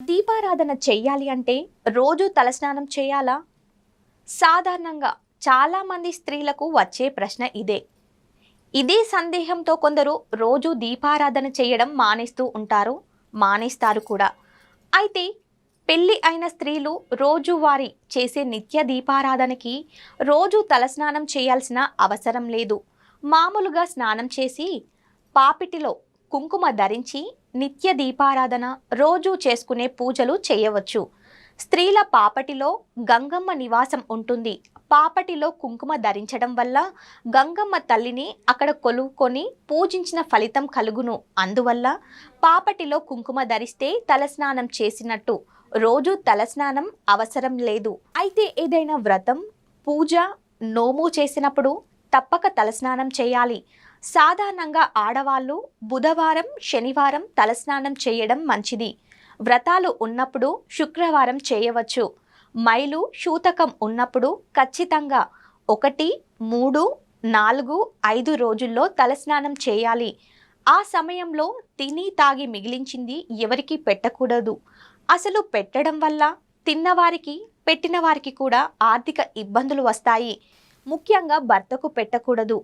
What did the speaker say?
దీపారాధన చెయ్యాలి అంటే రోజు తలస్నానం చేయాలా? సాధారణంగా చాలామంది స్త్రీలకు వచ్చే ప్రశ్న ఇదే. ఇదే సందేహంతో కొందరు రోజు దీపారాధన చేయడం మానేస్తూ ఉంటారు, మానేస్తారు కూడా. అయితే పెళ్లి అయిన స్త్రీలు రోజువారీ చేసే నిత్య దీపారాధనకి రోజు తలస్నానం చేయాల్సిన అవసరం లేదు. మామూలుగా స్నానం చేసి పాపిటిలో కుంకుమ ధరించి నిత్య దీపారాధన రోజు చేసుకునే పూజలు చేయవచ్చు. స్త్రీల పాపటిలో గంగమ్మ నివాసం ఉంటుంది. పాపటిలో కుంకుమ ధరించడం వల్ల గంగమ్మ తల్లిని అక్కడ కొలువుకొని పూజించిన ఫలితం కలుగును. అందువల్ల పాపటిలో కుంకుమ ధరిస్తే తలస్నానం చేసినట్టు. రోజు తలస్నానం అవసరం లేదు. అయితే ఏదైనా వ్రతం, పూజ, నోము చేసినప్పుడు తప్పక తలస్నానం చేయాలి. సాధారణంగా ఆడవాళ్ళు బుధవారం, శనివారం తలస్నానం చేయడం మంచిది. వ్రతాలు ఉన్నప్పుడు శుక్రవారం చేయవచ్చు. మైలు, శూతకం ఉన్నప్పుడు ఖచ్చితంగా 1, 3, 4, 5 రోజుల్లో తలస్నానం చేయాలి. ఆ సమయంలో తిని తాగి మిగిలించింది ఎవరికి పెట్టకూడదు. అసలు పెట్టడం వల్ల తిన్నవారికి, పెట్టిన వారికి కూడా ఆర్థిక ఇబ్బందులు వస్తాయి. ముఖ్యంగా భర్తకు పెట్టకూడదు.